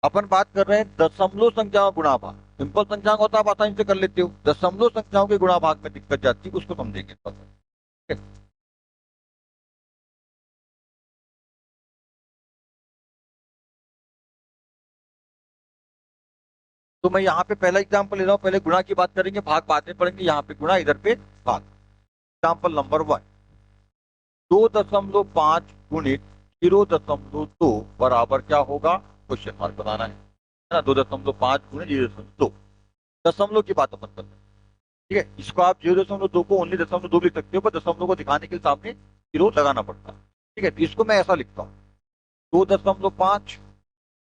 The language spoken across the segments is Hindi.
अपन बात कर रहे हैं दशमलव संख्याओं गुणा भाग। सिंपल संख्या का होता है, आप आसानी से कर लेते हो। दशमलव संख्याओं के गुणा भाग में दिक्कत जाती है, उसको समझेंगे थोड़ा सा, ठीक है? तो मैं यहाँ पे पहला एग्जांपल ले रहा हूँ। पहले गुणा की बात करेंगे, भाग बाद में पढ़ेंगे। यहाँ पे गुणा, इधर पे भाग। एग्जाम्पल नंबर 1, 2.5 गुणित 0.2 बराबर क्या होगा? क्वेश्चन मार्क बनाना है ना। 2.5 गुणित 0.2, दशमलव की बात अपन कर रहे हैं, ठीक है? इसको आप 0.2 को ओनली 0.2 लिख सकते हो, पर दशमलव को दिखाने के लिए सामने जीरो लगाना पड़ता है, ठीक है? तो इसको मैं ऐसा लिखता हूँ, 2.5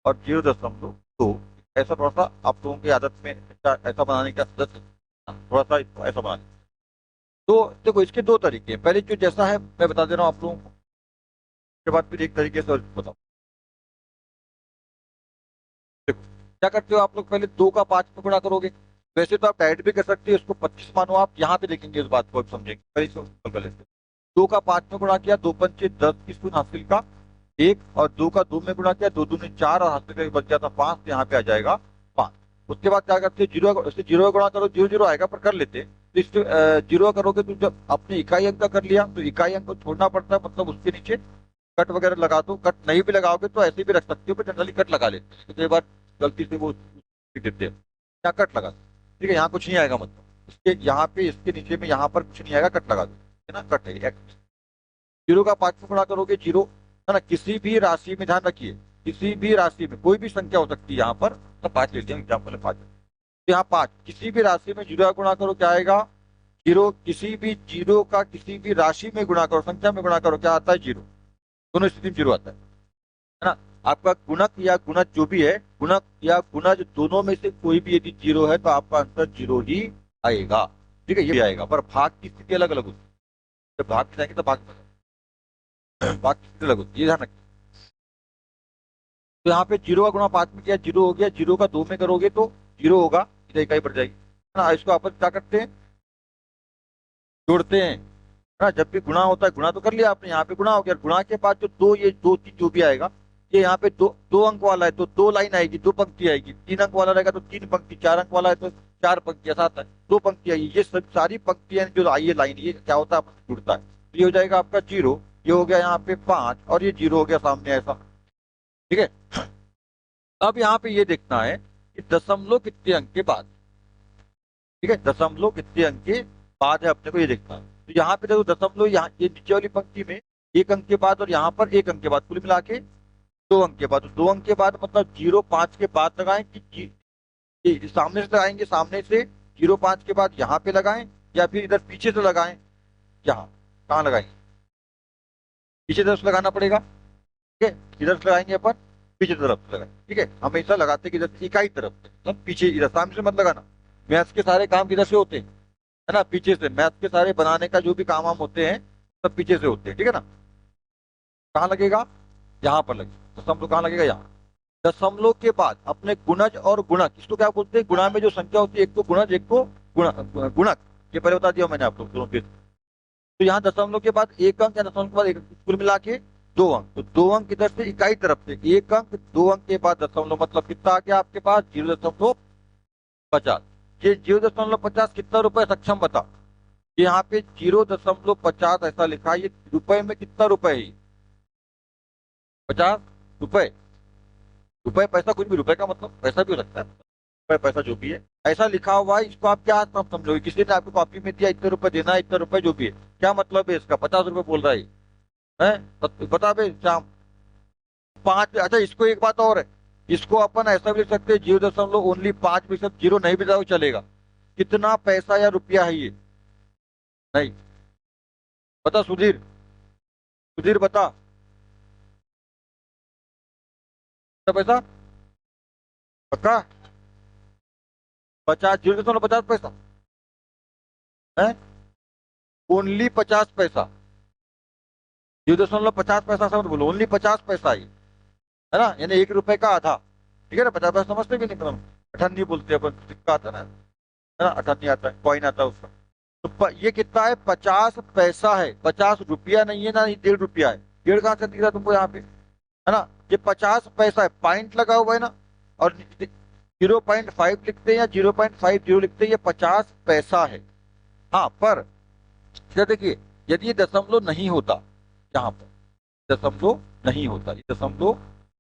और 0.2। ऐसा थोड़ा सा आप लोगों की आदत में ऐसा बनाने का आदत है, थोड़ा सा ऐसा बनाने। तो देखो, इसके दो तरीके हैं। पहले जो जैसा है मैं बता दे रहा हूँ आप लोगों को, उसके बाद फिर एक तरीके से और बताओ। देखो, क्या करते हो आप लोग, पहले 2 का 5 में गुणा करोगे। वैसे तो आप डायरेक्ट भी कर सकते हो, इसको 25 मानो। आप यहाँ पे देखेंगे, इस बात को आप समझेंगे, पहले इसको सिंपल कर लेते हैं। 2 का 5 में गुणा किया, 2 पंचे 10 की शून्य हासिल का एक, और 2 का 2 में गुणा किया, 2 दूनी 4 और हासिल का बच जाता 5, तो यहाँ पे आ जाएगा 5। उसके बाद क्या करते हैं, जीरो से जीरो का गुणा करो, जीरो जीरो आएगा, पर कर लेते हैं। तो इससे जीरो करोगे तो जब अपने इकाई अंक का कर लिया, तो इकाई अंक को छोड़ना पड़ता है, मतलब उसके नीचे कट वगैरह लगा दो। कट नहीं भी लगाओगे तो ऐसे भी रख सकते हो, पर जनरली कट लगा लेते हैं, तो कई बार गलती से वो लिख देते हैं। क्या कट लगा दो, ठीक है? यहाँ कुछ नहीं आएगा, मतलब इसके यहाँ पे, इसके नीचे में यहाँ पर कुछ नहीं आएगा, कट लगा दो, है ना? कट है। 0 का 5 में गुणा करोगे, जीरो, है ना? किसी भी राशि में, ध्यान रखिए, किसी भी राशि में कोई भी संख्या हो सकती है यहाँ पर। तो 5 लेते हैं एग्जाम्पल में, 5। तो यहाँ 5, किसी भी राशि में जीरो का गुणा करो, क्या आएगा? जीरो। किसी भी जीरो का किसी भी राशि में गुणा करो, संख्या में गुणा करो, क्या आता है? जीरो। दोनों स्थिति में जीरो आता है ना? आपका गुणक या गुणज जो भी है, गुणक या गुणज दोनों में से कोई भी यदि जीरो है, तो आपका आंसर जीरो ही आएगा, ठीक है? ये भी आएगा, पर भाग की स्थिति अलग अलग होती है। जब भाग में जाएंगे तो भाग की स्थिति अलग होती है, ये ध्यान रखिए। तो यहाँ पे 0 का गुणा 5 में किया, जीरो हो गया। 0 का 2 में करोगे तो जीरो होगा, इधर इकाई बढ़ जाएगी, है ना? इसको आपस क्या करते हैं? जोड़ते हैं, है ना? जब भी गुणा होता है, गुणा तो कर लिया आपने, यहाँ पे गुणा हो गया। गुणा के बाद जो दो, ये दो तीन जो भी आएगा, ये यहाँ पे दो दो अंक वाला है तो दो लाइन आएगी, दो पंक्ति आएगी। 3 अंक वाला रहेगा तो 3 पंक्ति, 4 अंक वाला है तो 4 पंक्ति, ऐसा आता है। 2 पंक्ति आएगी, ये सब सारी पंक्तियां जो आई है, लाइन, ये क्या होता है? आपस में जुड़ता है, तो ये हो जाएगा आपका जीरो। ये हो गया यहाँ पे 5, और ये जीरो हो गया सामने, ऐसा, ठीक है? अब यहाँ पे ये देखना है कि दशमलव कितने अंक के बाद, ठीक है? दशमलव कितने अंक के बाद है, अपने को ये देखना है। तो यहाँ पे देखो, दशमलव यहाँ ये नीचे वाली पंक्ति में 1 अंक के बाद, और यहाँ पर 1 अंक के बाद, कुल मिला के 2 अंक के बाद। तो 2 अंक के बाद मतलब 0 5 के बाद लगाएं कि ये सामने से लगाएंगे, सामने से 0 5 के बाद यहाँ पे लगाएं, या फिर इधर पीछे से लगाएं? यहाँ कहाँ लगाएंगे? पीछे तरफ से लगाना पड़ेगा, ठीक है? इधर से लगाएंगे अपन, पीछे तरफ से लगाएंगे, ठीक है? हमेशा लगाते कि इधर इकाई तरफ से, मतलब पीछे, इधर सामने से मत लगाना। मैथ्स के सारे काम किधर से होते हैं, है ना? पीछे से। मैथ के सारे बनाने का जो भी काम वाम होते हैं, सब पीछे से होते हैं, ठीक है ना? कहाँ लगेगा? यहाँ पर लगेगा। दशमलव कहाँ लगेगा? यहाँ। दशमलव के बाद अपने गुणज और गुणक, इसको क्या बोलते हैं? गुणा में जो संख्या होती है, एक को गुणज, एक को गुणक, ये पहले बता दिया मैंने आप लोग दोनों के। तो यहाँ दशमलव के बाद 1 अंक, या दशमलव के बाद 1 अंक, कुल मिला के 2 अंक। तो 2 अंक इधर से इकाई तरफ से, 1 अंक, 2 अंक के बाद दशमलव, मतलब कितना आ गया आपके पास? 0.50। ये 0.50 कितना रुपए सक्षम बता? ये यहाँ पे 0.50 ऐसा लिखा है, ये रुपए में कितना रुपए है? 50 रुपए। रुपए पैसा कुछ भी, रुपए का मतलब पैसा भी हो सकता है, रुपए पैसा जो भी है, ऐसा लिखा हुआ है। इसको आप क्या मतलब समझोगे? किसी ने आपको कॉपी में दिया, इतने रुपए देना है, इतने रुपए जो भी है, क्या मतलब है इसका? 50 रुपए बोल रहा है, बता बे शाम। 5, अच्छा इसको एक बात और है, इसको अपन ऐसा भी लिख सकते हैं, 0.ओनली 5 भी, सब जीरो नहीं भी जाओ चलेगा। कितना पैसा या रुपया है ये? नहीं, बता सुधीर, सुधीर बता, कितना पैसा? पक्का? 50, 0.50 पैसा है, ओनली 50 पैसा। 0.50 पैसा समझ बोलो, ओनली 50 पैसा ही, है ना? यानी 1 रुपए का आधा, ठीक है ना? 50 पैसा समझते भी नहीं, मतलब अठन्नी बोलते हैं अपन, सिक्का आता है ना, है ना? अठन्नी आता है, कॉइन आता है उसका। तो ये कितना है? 50 पैसा है, 50 रुपया नहीं है ना, ये 1.5 रुपया है। डेढ़ कहाँ से दिख रहा है तुमको यहाँ पे, है ना? ये 50 पैसा है, पॉइंट लगा हुआ है ना, और 0.5 लिखते हैं या 0.50 लिखते हैं, ये 50 पैसा है। हाँ, पर क्या देखिए, यदि ये दशमलव नहीं होता, यहाँ पर दशमलव नहीं होता, ये दशमलव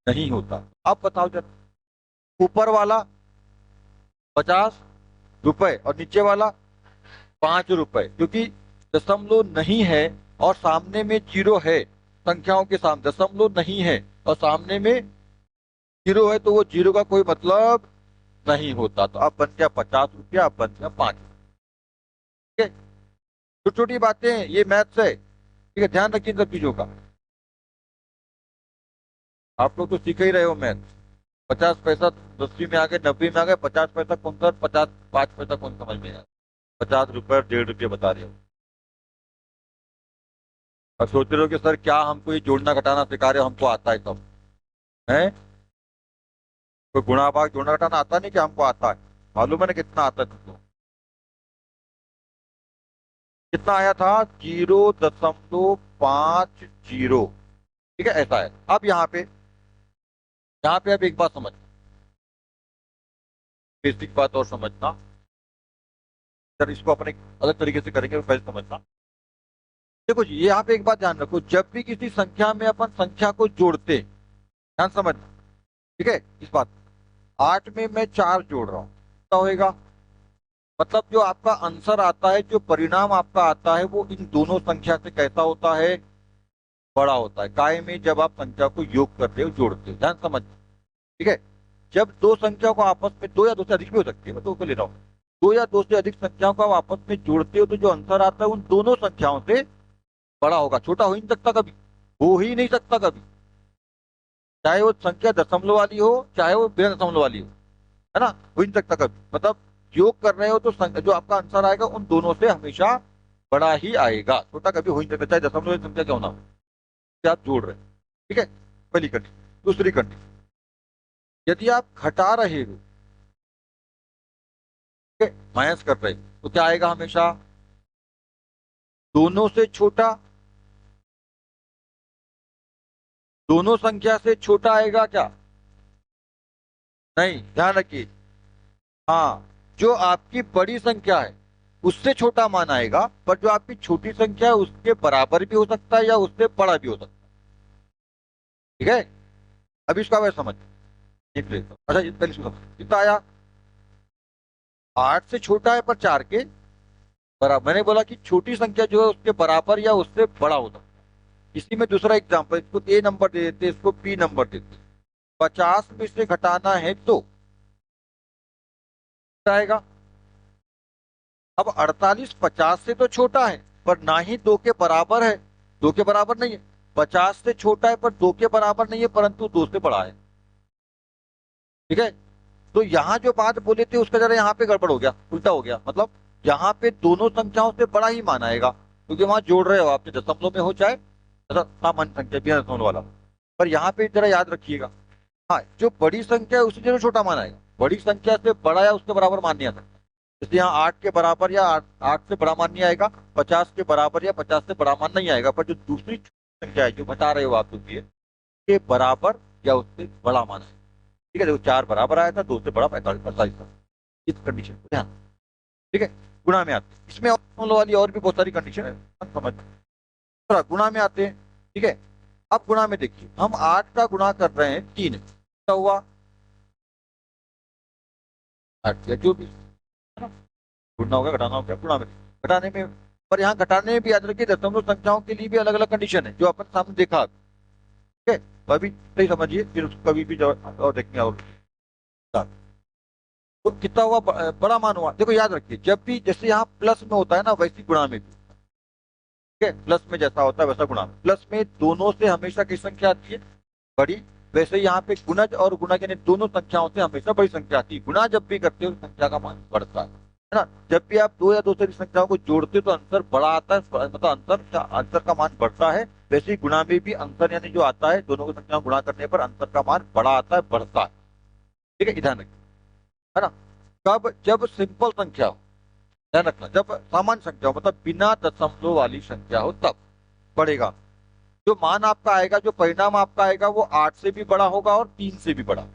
नहीं होता, आप बताओ जरा, ऊपर वाला 50 रुपए और नीचे वाला 5 रुपए, क्योंकि दशमलव नहीं है और सामने में जीरो है, संख्याओं के सामने दशमलव नहीं है और सामने में जीरो है, तो वो जीरो का कोई मतलब नहीं होता। तो अब बन गया 50 रुपया, अब बन गया 5 रुपया। ठीक है, छोटी छोटी बातें, ये मैथ्स है। ठीक है, ध्यान रखिए इन सब चीजों का। आप लोग तो सीख ही रहे हो मैथ। 50 पैसा 10वीं में आ गए, 90 में आ गए, 50 पैसा कौन सा, 5 पैसा कौन समझ में आया। 50 रुपए और 1.5 रुपये बता रहे हो। अब सोच रहे हो कि सर क्या हमको ये जोड़ना घटाना सिखा रहे हो, हमको आता है सब है। कोई गुणा भाग जोड़ना घटाना आता नहीं, कि हमको आता है। मालूम है ना कितना आता है तुमको। कितना आया था, 0.50। ठीक है, ऐसा है। अब यहाँ पे अब एक बात समझ, बेसिक बात और समझना। सर इसको अपने अलग तरीके से करेंगे, पहले समझना। देखो जी, ये यहाँ पे एक बात ध्यान रखो, जब भी किसी संख्या में अपन संख्या को जोड़ते, ध्यान समझना। ठीक है, इस बात, 8 में मैं 4 जोड़ रहा हूँ, क्या होएगा, मतलब जो आपका आंसर आता है, जो परिणाम आपका आता है, वो इन दोनों संख्या से कैसा होता है, बड़ा होता है। काय में, जब आप संख्या को योग करते हो, जोड़ते हो, ध्यान समझ। ठीक है, जब दो संख्या को आपस में, दो या दो से अधिक भी हो सकती है, मैं तो को ले रहा हूँ, दो या दो से अधिक संख्याओं को आप आपस में जोड़ते हो, तो जो आंसर आता है उन दोनों संख्याओं से बड़ा होगा। छोटा हो ही नहीं सकता कभी, हो ही नहीं सकता कभी, चाहे वो संख्या दशमलव वाली हो, चाहे वो बिना दशमलव वाली हो, है ना, हो ही नहीं सकता कभी। मतलब योग कर रहे हो तो जो आपका आंसर आएगा उन दोनों से हमेशा बड़ा ही आएगा, छोटा कभी हो ही नहीं सकता, चाहे दशमलव वाली संख्या क्यों ना हो, कि आप जोड़ रहे हैं। ठीक है, पहली कंडीशन। दूसरी कंडीशन, यदि आप घटा रहे हो, ठीक है, माइनस कर रहे हो, तो क्या आएगा हमेशा, दोनों से छोटा, दोनों संख्या से छोटा आएगा क्या, नहीं, ध्यान रखिए। हाँ, जो आपकी बड़ी संख्या है उससे छोटा मान आएगा, पर जो आपकी छोटी संख्या है उसके बराबर भी हो सकता है या उससे बड़ा भी हो सकता है। ठीक है, अभी इसका वह समझ, एक मिनट। अच्छा, ये पहले इसको समझ, कितना आया, 8 से छोटा है पर 4 के बराबर। मैंने बोला कि छोटी संख्या जो है उसके बराबर या उससे बड़ा हो सकता है। इसी में दूसरा एग्जाम्पल, इसको ए नंबर दे देते, इसको बी नंबर देते। 50 में से घटाना है तो क्या आएगा। अब 48 50 से तो छोटा है, पर ना ही 2 के बराबर है, 2 के बराबर नहीं है। 50 से छोटा है पर 2 के बराबर नहीं है, परंतु 2 से बड़ा है। ठीक है, तो यहाँ जो बात बोले थे उसका जरा यहाँ पे गड़बड़ हो गया, उल्टा हो गया। मतलब यहाँ पे दोनों संख्याओं से बड़ा ही मान आएगा, क्योंकि वहां जोड़ रहे हो आप, दशमलव में हो चाहे सामान्य संख्या बिना दशमलव वाला। पर यहाँ पे जरा याद रखिएगा, हाँ, जो बड़ी संख्या है उसे जरूर छोटा मान आएगा, बड़ी संख्या से बड़ा या उसके बराबर मान नहीं आ सकता। जैसे यहाँ 8 के बराबर या 8 से बड़ा मान नहीं आएगा, 50 के बराबर या 50 से बड़ा मान नहीं आएगा, पर जो दूसरी संख्या है जो बता रहे हो आप दूसरी, के बराबर या उससे बड़ा मान आएगा। ठीक है, देखो 4 बराबर आया था, 2 से बड़ा 45 था, इस कंडीशन को ध्यान। ठीक है, गुणा में आते हैं, इसमें वाली और भी बहुत सारी कंडीशन है, समझ। गुणा में आते हैं। ठीक है, अब गुणा में देखिए, हम 8 का गुणा कर रहे हैं 3, क्या हुआ, 8 या जो भी, गुणना होगा घटाना होगा, गुणा में, घटाने में। पर यहाँ घटाने में भी याद रखिए, दशमलव संख्याओं के लिए भी अलग अलग कंडीशन है, जो अपन सामने देखा। ठीक है, तो अभी सही समझिए, फिर उसको कभी भी और देखेंगे। और तो कितना हुआ, बड़ा मान हुआ। देखो याद रखिए, जब भी जैसे यहाँ प्लस में होता है ना, वैसे गुणा में भी। ठीक है, प्लस में जैसा होता है वैसा गुणा में। प्लस में दोनों से हमेशा किस संख्या आती है, बड़ी। वैसे यहाँ पे गुणज और गुणक यानी दोनों संख्याओं से हमेशा बड़ी संख्या आती है। गुणा जब भी करते हो संख्या का मान बढ़ता है ना। जब भी आप दो या दो से अधिक संख्याओं को जोड़ते हो तो आंसर बड़ा आता है, मतलब आंसर का मान बढ़ता है। वैसे ही गुणा में भी आंसर यानी जो आता है, दोनों की संख्या गुणा करने पर आंसर का मान बड़ा आता है, बढ़ता है। ठीक है, ध्यान रखिए, है ना। कब, जब सिंपल संख्या हो, ध्यान रखना, जब सामान्य संख्या हो, मतलब बिना दशमलव वाली संख्या हो, तब बढ़ेगा। जो मान आपका आएगा, जो परिणाम आपका आएगा, वो 8 से भी बड़ा होगा और 3 से भी बड़ा।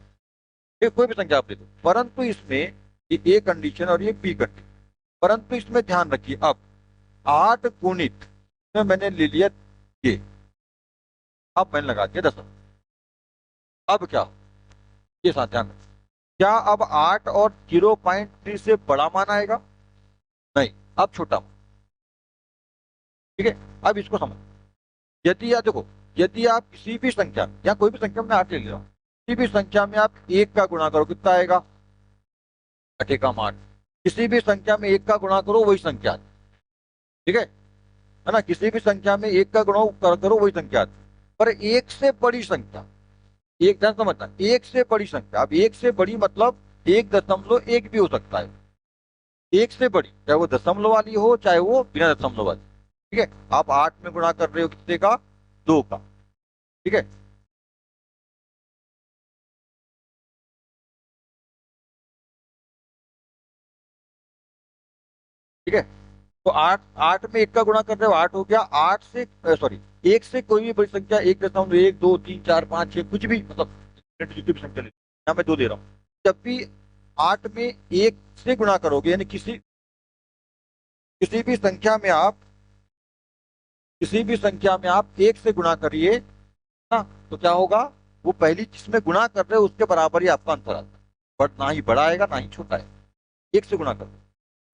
ये कोई भी संख्या आप ले दो, परंतु इसमें ये ए कंडीशन और ये बी कंडीशन। परंतु इसमें ध्यान रखिए, अब 8 गुणित में मैंने ले लिया ये, अब मैंने लगा दिया 10। अब क्या हो? ये साथ ध्यान रखिए, क्या अब 8 और 0.3 से बड़ा मान आएगा? नहीं, अब छोटा मान। ठीक है, अब इसको समझ। यदि आप देखो, यदि आप किसी भी संख्या या कोई भी संख्या में 8 ले रहा हूं, किसी भी संख्या में आप एक का गुणा करो, कितना आएगा? 8 का 8। किसी भी संख्या में एक का गुणा करो, वही संख्या आती। ठीक है ना? किसी भी संख्या में एक का गुणा करो, वही संख्या आती। पर एक से बड़ी संख्या, एक ध्यान समझना, एक से बड़ी संख्या, अब एक से बड़ी मतलब 1.1 भी हो सकता है। एक से बड़ी, चाहे वो दशमलव वाली हो, चाहे वो बिना दशमलव वाली। ठीक है, आप 8 में गुणा कर रहे हो कितने का? 2 का। ठीक है, ठीक है। तो 8, 8 में एक का गुणा कर रहे हो, 8 हो गया। 8 से सॉरी, एक से कोई भी बड़ी संख्या, 1.1, 2, 3, 4, 5, 6, कुछ भी, मतलब जितनी भी संख्या ले, यहाँ मैं 2 दे रहा हूँ। जब भी 8 में एक से गुणा करोगे, यानी किसी किसी भी संख्या में आप किसी भी संख्या में आप एक से गुणा करिए ना, तो क्या होगा? वो पहली जिसमें गुणा कर रहे हो उसके बराबर ही आपका आंसर आता है। बट ना ही बड़ा आएगा ना ही छोटा है। एक से गुणा कर रहे हो,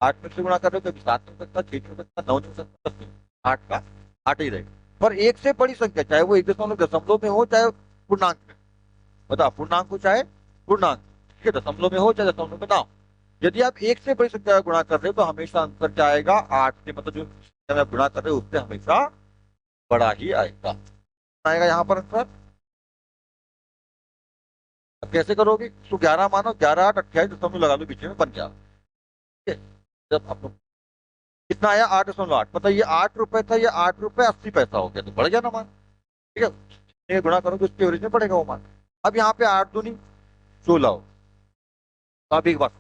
8 में से गुणा कर रहे हो, कभी 7 में हो सकता, 6 में हो सकता, 9 में हो सकता, 10 में। 8 का 8 ही रहेगा। पर एक से बड़ी संख्या, चाहे वो 1.0 में हो, चाहे पूर्णांक में, बता, पूर्णांक हो चाहे पूर्णांक, ठीक है, दशमलव में हो चाहे दशमलव में ना हो, यदि आप एक से बड़ी संख्या का गुणा कर रहे हो तो हमेशा आंसर क्या आएगा? 8 से, मतलब जो संख्या में आप गुणा कर रहे हो उससे हमेशा बड़ा ही आएगा। आएगा यहाँ पर आंसर। अब कैसे करोगे? तो 11 मानो, 11 8 28 दशमलव लगा लो बीच में, बन गया। ठीक है, जब आपको कितना आया? 8.8। पता, ये 8 रुपए था, ये 8 रुपए 80 पैसा हो गया, तो बढ़ गया ना मान। ठीक है, ये गुणा करोगे उसके एवरेज में पड़ेगा वो मान। अब यहाँ पे 8 दूनी 16 हो। तो अब एक बात,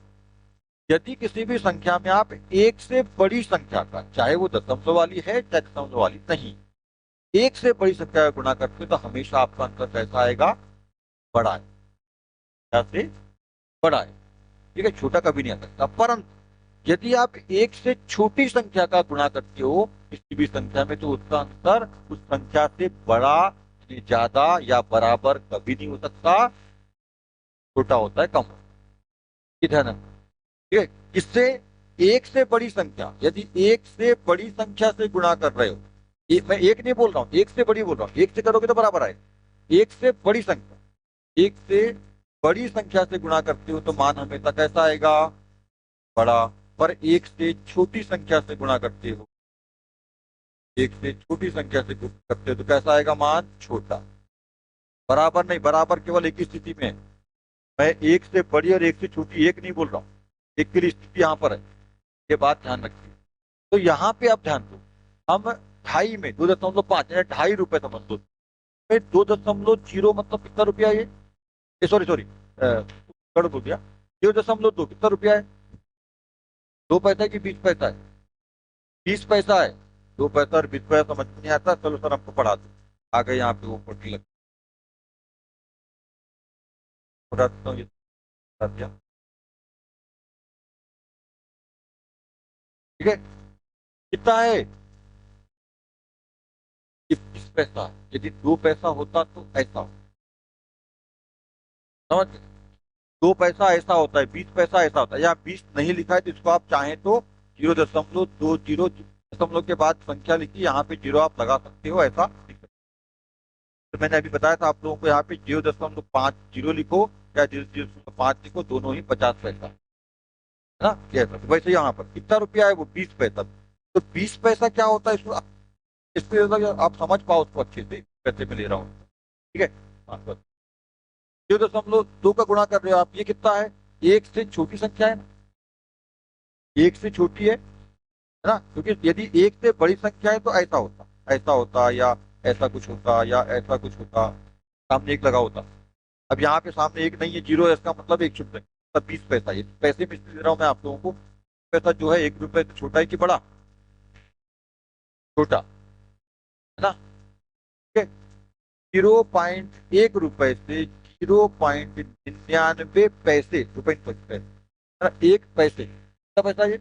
यदि किसी भी संख्या में आप एक से बड़ी संख्या का, चाहे वो दशमलव वाली है चाहे दशमलव वाली नहीं, एक से बड़ी संख्या का गुणा करते हो तो हमेशा आपका आंसर कैसा आएगा? बड़ा है। क्या से बड़ा है। ठीक है, छोटा कभी नहीं आ सकता। परंतु यदि आप एक से छोटी संख्या का गुणा करते हो किसी भी संख्या में, तो उसका आंसर उस संख्या से बड़ा, यानी ज्यादा या बराबर कभी नहीं हो सकता, छोटा होता है, कम होता है। ध्यान रखना। ठीक है, किससे? एक से बड़ी संख्या, यदि एक से बड़ी संख्या से गुणा कर रहे हो, मैं एक नहीं बोल रहा हूं, एक से बड़ी बोल रहा हूं, एक से करोगे तो बराबर आएगा। एक से बड़ी संख्या, एक से बड़ी संख्या से गुणा करते हो तो मान हमेशा कैसा आएगा? बड़ा। पर एक से छोटी संख्या से गुणा करते हो, एक से छोटी संख्या से गुणा करते हो तो कैसा आएगा मान? छोटा। बराबर नहीं, बराबर केवल एक ही स्थिति में है। मैं एक से बड़ी और एक से छोटी एक नहीं बोल रहा हूँ, एक की स्थिति यहाँ पर है। ये बात ध्यान रखिए। तो यहाँ पे आप ध्यान दो, हम ढाई में 2.5, 2.5 रुपए समझ लो। 2.0 मतलब कितना रुपया ये सॉरी सॉरी, गड़बड़ बोल दिया। 0.2 कितना रुपया है? 2 पैसा की 20 पैसा है? 20 पैसा है। 2 पैसा और 20 पैसा समझ में नहीं आता, चलो सर हमको पढ़ा दो। आ गए यहाँ पे वो पढ़ने लग, पढ़ा देता हूँ, ये बता दिया। ठीक है, कितना है? ये 20 पैसा है। यदि 2 पैसा होता तो ऐसा होता। समझ गए? 2 पैसा ऐसा होता है, 20 पैसा ऐसा होता है। या 20 नहीं लिखा है तो इसको आप चाहें तो 0.20 दशमलव के बाद संख्या लिखी, यहाँ पे जीरो आप लगा सकते हो, ऐसा लिख सकते हो। तो मैंने अभी बताया था आप लोगों को, यहाँ पे 0.50 लिखो या 0.5 लिखो, दोनों ही 50 पैसा है ना। कैसा? वैसे यहाँ पर कितना रुपया है? वो 20 पैसा। तो 20 पैसा क्या होता है, इसको आप समझ पाओ उसको अच्छे से, पैसे में ले रहा हूँ। ठीक है, हाँ, बस। 0.2 का गुणा कर रहे हो आप, ये कितना है? एक से छोटी संख्या है ना, एक से छोटी है ना, क्योंकि यदि एक से बड़ी संख्या है तो ऐसा होता, या ऐसा कुछ होता, या ऐसा कुछ होता, सामने एक लगा होता। अब यहाँ पे सामने एक नहीं है, जीरो है, इसका मतलब एक छुप सकता, मतलब 20 पैसा। ये पैसे में इसलिए दे रहा हूँ मैं आप लोगों को, पैसा जो है 1 रुपए से छोटा है कि बड़ा? छोटा, है ना। ठीक है, 0.1 रुपए से 0.99 रुपए, एक पैसे कितना पैसा ये?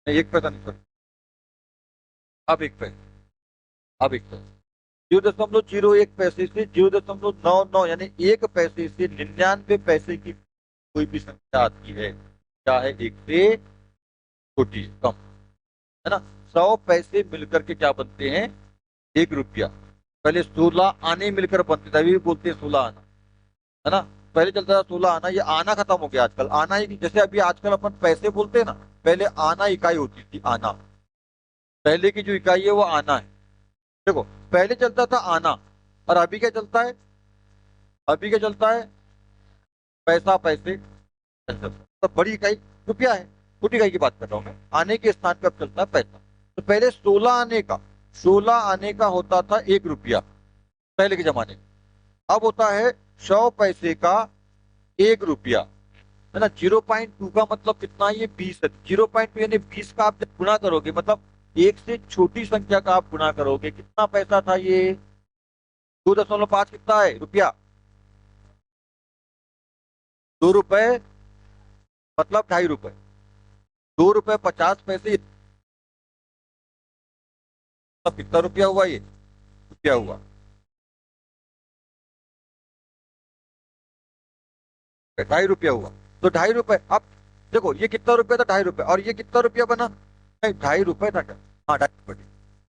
नहीं, एक पैसा नहीं, सॉरी, अब एक पैसे, अब एक पैसे, 0.01 पैसे से 0.99 यानी एक पैसे से 99 पैसे की कोई भी संख्या आती है, चाहे एक से छोटी कम, है ना। 100 पैसे मिलकर के क्या बनते हैं? 1 रुपया। पहले 16 आने मिलकर बनते थे, अभी भी बोलते हैं 16 आना, है ना। पहले चलता था 16 आना, ये आना खत्म हो गया आजकल। आना ही जैसे अभी आजकल अपन पैसे बोलते हैं ना, पहले आना इकाई होती थी, आना। पहले की जो इकाई है वो आना है। देखो, पहले चलता था आना, और अभी क्या चलता है? अभी क्या चलता है? पैसा, पैसे, पैसा। तो बड़ी इकाई रुपया है, छोटी इकाई की बात कर रहा हूं मैं। आने के स्थान पे अब चलता है पैसा। तो पहले 16 आने का होता था 1 रुपया, पहले के जमाने में। अब होता है 100 पैसे का 1 रुपया, है ना। 0.2 का मतलब कितना? ये 20 है। 0.2 यानी 20 का आप जब गुणा करोगे, मतलब एक से छोटी संख्या का आप गुणा करोगे, कितना पैसा था ये? 2.5 कितना है? रुपया। 2 रुपए मतलब 2.5 रुपए। 2 रुपए 50 पैसे, मतलब कितना रुपया हुआ ये? रुपया हुआ, 2.5 रुपया हुआ। तो 2.5 रुपए। अब देखो, ये कितना रुपया था? 2.5 रुपए। और ये कितना रुपया बना? नहीं, 2.5 रुपए था क्या? हाँ, 2.5 रुपए,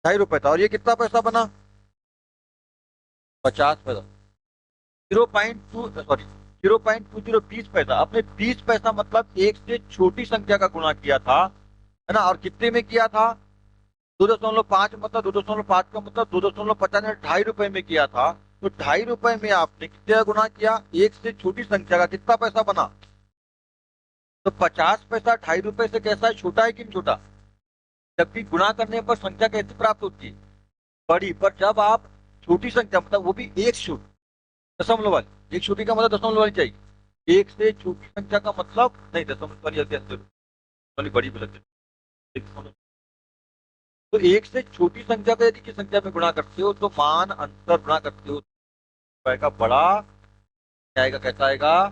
2.5 रुपए था। और ये कितना पैसा बना? 50 पैसा। 0.2, सॉरी, 0.20, 20 पैसा। आपने 20 पैसा मतलब एक से छोटी संख्या का गुणा किया था, है ना। और कितने में किया था? 2.5, मतलब 2.5 का मतलब 2.50, 2.5 रुपए में किया था। तो 2.5 रुपए में आपने कितने का गुणा किया? एक से छोटी संख्या का। कितना पैसा बना? तो 50 पैसा 2.5 रुपए से कैसा है? छोटा है कि नहीं छोटा? जबकि गुणा करने पर संख्या कैसे प्राप्त होती है? बड़ी। पर जब आप छोटी संख्या, मतलब वो भी एक छोटी, दशमलव वाली, एक छोटी का मतलब दशमलव वाली चाहिए। एक से छोटी संख्या का मतलब नहीं, दशमलव वाली होती है, वाली बड़ी बोलते हैं। तो एक से छोटी संख्या का यदि किसी संख्या में गुणा करते हो, तो मान अंतर गुणा करते हो, तो आएगा बड़ा, क्या आएगा, कैसा आएगा?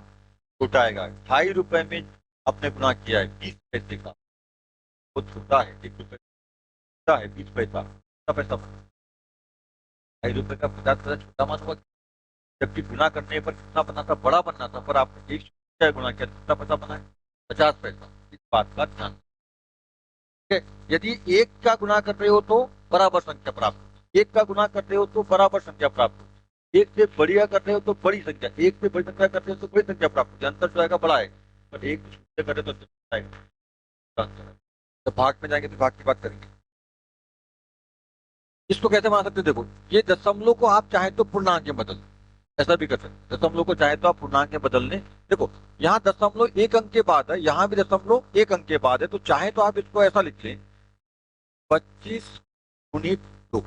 छोटा आएगा। 2.5 रुपए में आपने गुणा किया है 20 पैसे का, वो छोटा है। 1 रुपए छोटा है, 20 पैसा, कितना पैसा बना? 2.5 रुपए का 50 पैसा छोटा मान हुआ। जबकि गुणा करने पर कितना बना था? बड़ा बनना था। पर आपने एक छोटा गुणा किया, कितना पैसा बना है? 50 पैसा। इस बात का ध्यान, ठीक है। यदि एक का गुणा कर रहे हो तो बराबर संख्या प्राप्त होगी, एक का गुणा कर रहे हो तो बराबर संख्या प्राप्त होगी, एक से बढ़िया कर रहे हो तो बड़ी संख्या, एक से बड़ी संख्या कर रहे हो तो बड़ी संख्या प्राप्त होगी। अंतर जो आएगा बड़ा है। पर एक से कर रहे हो तो छोटा आएगा। तो भाग में जाएंगे तो भाग की बात करेंगे। इसको कैसे बना सकते हो? देखो, ये दशमलव को आप चाहे तो पूर्णांक में बदल, ऐसा भी कर सकते हैं। दशमलव को चाहे तो आप पूर्णांक में बदल लें। देखो, यहाँ दशमलव एक अंक के बाद है, यहाँ भी दशमलव एक अंक के बाद है, तो चाहे तो आप इसको ऐसा लिख लें, 25 × 2,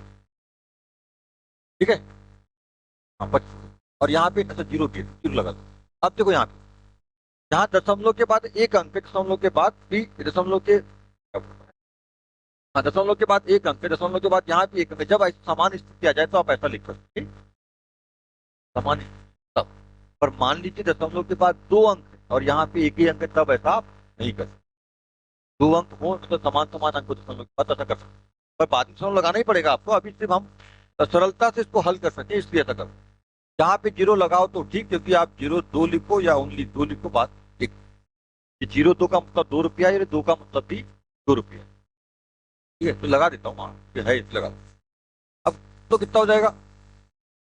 ठीक है। हाँ, 25। और यहाँ पे अच्छा जीरो के जीरो लगा दो। अब देखो, यहाँ पे यहाँ दशमलव के बाद एक अंक है, दशमलव के बाद भी दशमलव के, हाँ, दशमलव के बाद एक अंक है, दशमलव के बाद यहाँ भी एक अंक है। जब ऐसी समान स्थिति आ जाए तो आप ऐसा लिख सकते हैं, समान स्थिति तब। पर मान लीजिए दशमलव के बाद 2 अंक है और यहाँ पे एक ही अंक है, तब ऐसा आप नहीं कर सकते। 2 अंक हो तो समान समान अंक को दशमलव के बाद ऐसा कर सकते हैं। पर बाद में दशमलव लगाना ही पड़ेगा आपको। अभी सिर्फ हम सरलता से इसको हल कर सकते हैं, इसलिए ऐसा करो। जहां पे जीरो लगाओ तो ठीक, क्योंकि आप 0 2 लिखो या ओनली 2 लिखो, बात ठीक। ये 0 2 का मतलब 2 रुपया, ये 2 का मतलब भी 2 रुपया, ठीक है। तो लगा देता हूँ, हाँ ये है, लगा दो। अब तो कितना हो जाएगा?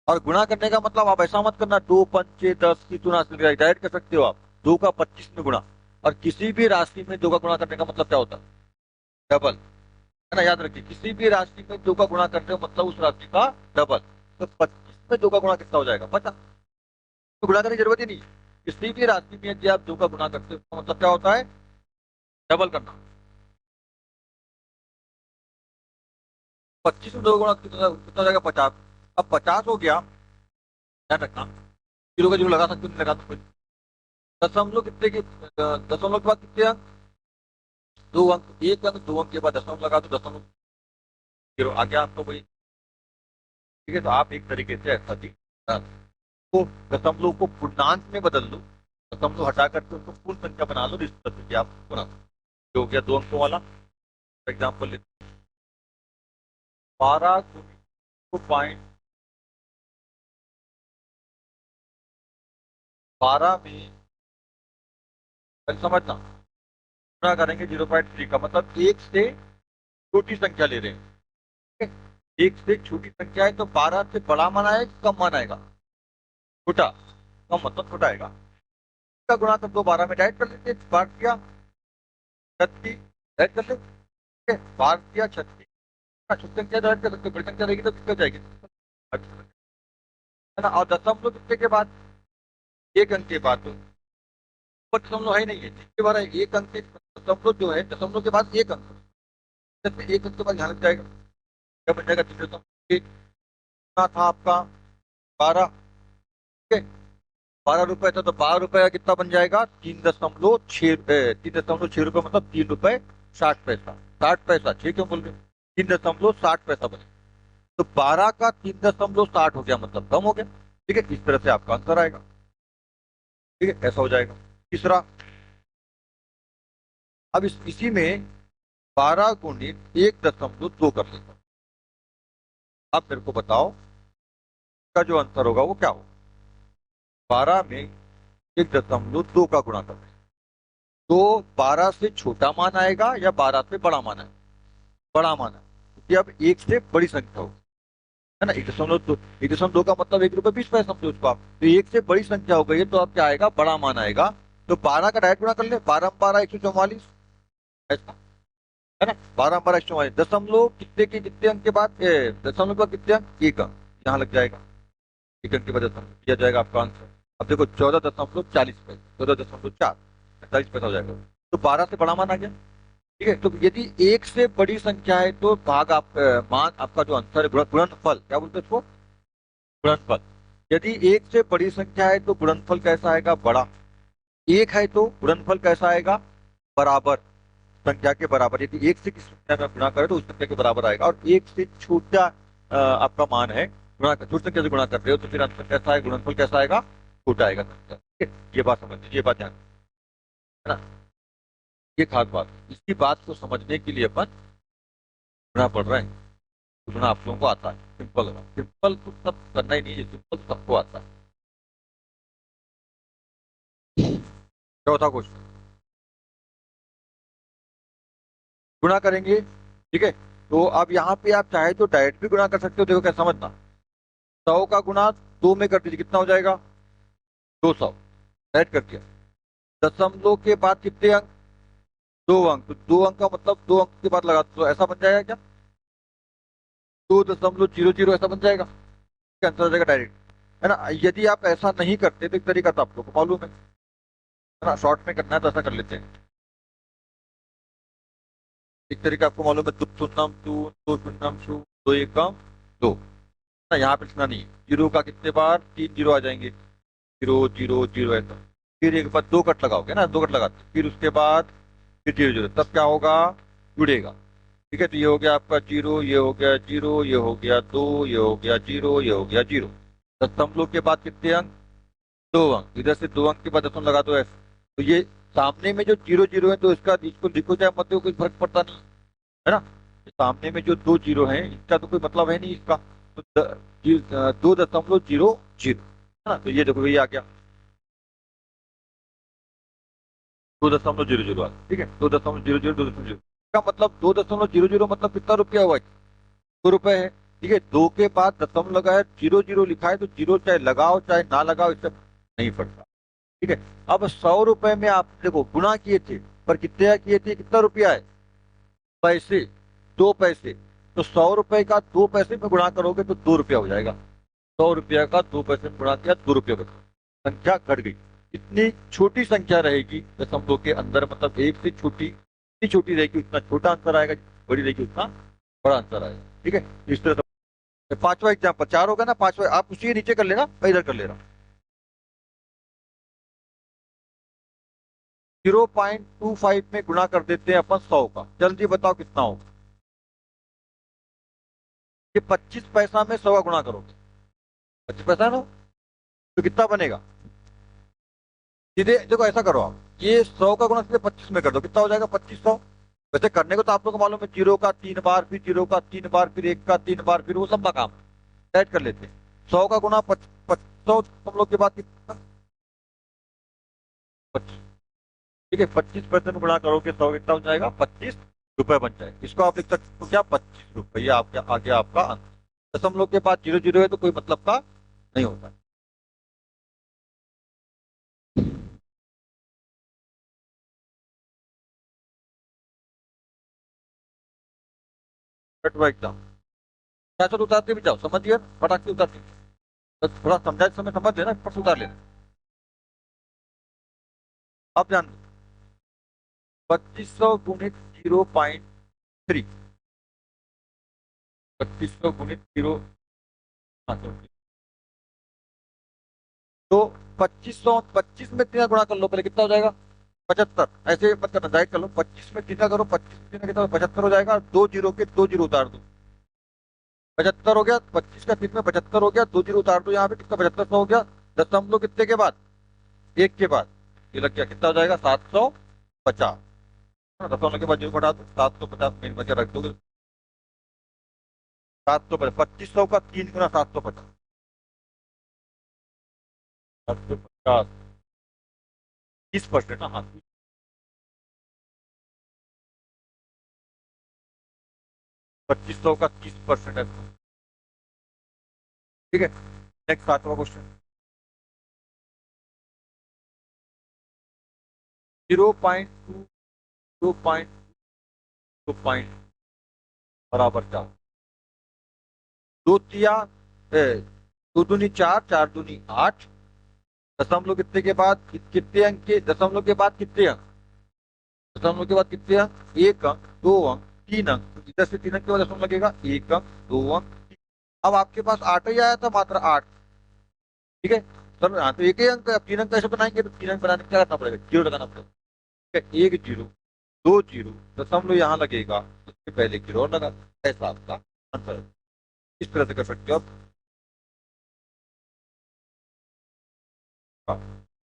और गुणा करने का मतलब आप ऐसा मत करना 2 5 6 10 की तुलना से डायरेक्ट कर सकते हो आप। 2 का 25 में गुणा। और किसी भी राशि में 2 का गुणा करने का मतलब क्या होता है? डबल, है ना। याद रखिए, किसी भी राशि में 2 का गुणा करते हो मतलब उस राशि का डबल। तो 25 में 2 का गुणा कितना हो जाएगा? 50। तो गुणा करने की जरूरत ही नहीं। किसी भी राशि में यदि आप 2 का गुणा करते हो तो मतलब क्या होता है? डबल करना। 25 में 2 का गुणा कितना हो जाएगा? 50। अब 50 हो गया, ध्यान रखना, जीरो का जीरो लगा सकते हो, नहीं लगा सकते। दशमलव कितने के, दशमलव के बाद कितने अंक? 2 अंक। एक अंक, 2 अंक के बाद दशमलव लगा दो, दशमलव जीरो आ गया आपको वही, ठीक है। तो आप एक तरीके से ऐसा भी, तो दशमलव को पूर्णांक में बदल दो, दशमलव हटा करके उसको पूर्ण संख्या बना लो, इस तरह से आप बना दो। ये हो गया 2 अंकों वाला। एग्जाम्पल लेते हैं, 12 को पॉइंट 12 में, पहले समझना, गुणा करेंगे 0.3 का मतलब एक से छोटी संख्या ले रहे हैं, ठीक है? एक से छोटी संख्या है तो 12 से बड़ा मान आएगा, कम मान आएगा, छोटा, कम मतलब छोटा आएगा। इसका गुणा कर दो 12 में, डायरेक्ट कर लेते, बार किया 36, डायरेक्ट कर लेते, ठीक है? बार किया 36, छोटी संख्या डायरेक्ट कर सकते हो, बड़ी संख्या रहेगी तो दिक्कत जाएगी, है ना। और दशमलव कितने के बाद, एक अंक के बाद, तो दशमलव है ही नहीं है, इसके बाद एक अंक के दशमलव जो है, दशमलव के बाद एक अंक, एक अंक के बाद ध्यान जाएगा, क्या बन जाएगा, कितना था आपका 12, ठीक है? 12 रुपए था तो 12 रुपए का कितना बन जाएगा, 3.6 रुपए, मतलब 3 रुपए 60 पैसा, 60 पैसा, ठीक है बोल रहे, 3.60 पैसा बने, तो 12 का 3.60 हो गया, मतलब कम हो गया, ठीक है? इस तरह से आपका आंसर आएगा, ठीक है, ऐसा हो जाएगा। तीसरा, अब इसी में 12 गुणित 1.2 कर लेता हूं। अब मेरे को बताओ इसका जो आंसर होगा वो क्या होगा, 12 में 1.2 का गुणा कर, तो 12 से छोटा मान आएगा या 12 से बड़ा मान आएगा, बड़ा मान है, क्योंकि अब एक से बड़ी संख्या होगी, है ना। 1.2, 1.2 का मतलब 1 रुपए 20 पैसा समझो उसको आप, तो एक से बड़ी संख्या हो गई है, तो अब क्या आएगा, बड़ा मान आएगा। तो 12 का डायरेक्ट गुणा कर ले, 12 12 144, ऐसा, है ना। 12 12 144, दशमलव कितने के कितने अंक के बाद, दशमलव का कितने अंक, एक अंक, यहाँ लग जाएगा, एक अंक के बाद दशमलव दिया जाएगा आपका आंसर। अब देखो 14.40 पैसा, 14.4, 45 पैसा हो जाएगा, तो 12 से बड़ा मान आ गया, ठीक है। तो यदि एक से बड़ी संख्या है तो भाग आप मान आपका जो आंसर है, गुणनफल, क्या बोलते हैं इसको, गुणनफल। यदि एक से बड़ी संख्या है तो गुणनफल कैसा आएगा, बड़ा। एक है तो गुणनफल कैसा आएगा, बराबर, संख्या के बराबर। यदि एक से किसी संख्या में गुणा करें तो उस संख्या के बराबर आएगा, और एक से छोटा आपका मान है, गुणा छोटी संख्या से गुणा कर रहे हो तो फिर आंसर कैसा है, गुणनफल कैसा आएगा, छोटा आएगा संख्या, ठीक है। ये बात समझ लीजिए, ये बात ध्यान, है ना। ये खास बात, इसी बात को समझने के लिए अपन गुणा पढ़ रहे हैं, सुनना आप लोगों को आता है, सिंपल है, सिंपल तो सब करना ही नहीं है, सिंपल तो सबको आता है। चौथा क्वेश्चन, गुणा करेंगे, ठीक है। तो अब यहाँ पे आप चाहे तो डायरेक्ट भी गुणा कर सकते हो, देखो क्या समझना, 100 का गुणा 2 में कर दीजिए, कितना हो जाएगा, 200, डायरेक्ट कर दिया। दशमलव के बाद कितने अंक, 2 अंक, तो 2 अंक का मतलब 2 अंक के बाद लगा दो, तो ऐसा बन जाएगा क्या, 2.00 ऐसा बन जाएगा, आंसर हो जाएगा डायरेक्ट, है ना। यदि आप ऐसा नहीं करते तो एक तरीका तो आप लोग को मालूम है ना, शॉर्ट में करना है तो ऐसा कर लेते हैं। एक तरीका आपको मालूम है, दो शून्यम दो, दो शून्यम शू, दो एकम दो, ना यहाँ पे लिखना नहीं है, जीरो का कितने बार 3 जीरो आ जाएंगे, 0 0 0 ऐसा, फिर एक बार 2 कट लगाओगे ना, 2 कट लगाते फिर उसके बाद फिर 0 0, तब क्या होगा, जुड़ेगा, ठीक है। तो ये हो गया आपका 0, ये हो गया 0, ये हो गया 2, ये हो गया 0, ये हो गया 0। दशमलव के बाद कितने अंक, 2 अंक, इधर से 2 अंक के बाद दशमलव लगा दो ऐसे, तो ये सामने में जो 0 0 है तो इसका इसको लिखो चाहे मत लिखो, कोई फर्क पड़ता नहीं, है ना। सामने में जो 2 0 है इसका तो कोई मतलब है नहीं इसका, तो 2.00, है ना। तो ये देखो ये आ गया 2.00, ठीक है, 2.00, 2.00 का मतलब 2.00 मतलब कितना रुपया हुआ, 2 रुपए है, ठीक है। 2 के बाद दशमलव लगाया, 0 0 लिखा है तो 0 चाहे लगाओ चाहे ना लगाओ, इससे नहीं पड़ता, ठीक है। अब 100 रुपए में आप देखो गुणा किए थे, पर कितने किए थे, कितना रुपया है, पैसे, 2 पैसे, तो 100 रुपए का 2 पैसे में गुणा करोगे तो 2 रुपया हो जाएगा, 100 रुपया का 2 पैसे में गुणा किया, 2 रुपया का, संख्या घट गई। इतनी छोटी संख्या रहेगी दशमलव के अंदर, मतलब एक से छोटी, जितनी छोटी रहेगी उतना छोटा आंसर आएगा, बड़ी रहेगी उतना बड़ा आंसर आएगा, ठीक है। इस तरह से पांचवा एग्जाम्पल, 4 होगा ना, पांचवा आप उसी के नीचे कर लेना, मैं इधर कर ले रहा हूँ। 0.25 में गुणा कर देते हैं अपन 100 का, जल्दी बताओ कितना होगा, ये 25 पैसा में 100 का गुणा करोगे, 25 पैसा ना, तो कितना बनेगा? सीधे देखो ऐसा करो आप, ये 100 का गुणा सीधे 25 में कर दो, कितना हो जाएगा? 2500। वैसे करने को तो आप लोग को मालूम है, जीरो का 3 बार, फिर जीरो का 3 बार, फिर एक का 3 बार, फिर वो सब काम ऐड कर लेते हैं। 100 का गुणा 2500 हम लोग के बाद कितना? 25। ठीक है, 25% गुणा करोगे 100, कितना हो जाएगा? 25 रुपए बन जाएगा। इसको आप लिख सकते हो क्या? 25 रुपए। ये आपके आगे आपका आंसर। दशमलव के बाद जीरो जीरो है तो कोई मतलब का नहीं होता। रटवा एग्जाम पैसा तो उतारते भी जाओ, समझ गए? फटाक से उतारते बस, थोड़ा समझा समय समझ लेना, फट से उतार लेना। आप जान 2500 गुणित 0.3, 2500 गुणित 0। हाँ तो 2500, 25 में 3 गुणा कर लो पहले, कितना हो जाएगा? 75। ऐसे मत करना, डायरेक्ट कर लो। 25 में 3 करो, 25 में 3 कितना? 75 हो जाएगा। दो जीरो के दो जीरो उतार दो, 75 हो गया। 25 का 3 में 75 हो गया, दो जीरो उतार दो यहाँ पे, कितना? 7500 हो गया। दशमलव कितने के बाद? एक के बाद। ये लग गया, कितना हो जाएगा? 750। दशमलव के बाद जीरो घटा दो, 750 में बचा रख दोगे। 750, 2500 का 3 गुना 750, 750, 30% ना? हाँ, 2500 का 30% है। ठीक है, नेक्स्ट 7वां क्वेश्चन। 0.2, 2.2 बराबर 4। दो तिया दो दूनी 4, 4 दूनी 8। दशमलव कितने के बाद कितने अंक के? दशमलव के बाद कितने अंक? दशमलव के बाद कितने अंक? एक अंक, दो अंक, तीन अंक। तो इधर से 3 अंक के बाद दशमलव लगेगा, एक अंक, दो अंक, तीन। अब आपके पास 8 ही आया था, मात्र 8। ठीक है सर, हाँ तो एक ही अंक है। अब 3 अंक कैसे बनाएंगे? तो 3 अंक बनाने के क्या करना पड़ेगा? जीरो लगाना पड़ेगा। ठीक है, एक जीरो, दो जीरो, दशमलव यहाँ लगेगा, उसके पहले एक जीरो और लगा। ऐसा आपका आंसर है। इस तरह से कर सकते हो आप। हाँ।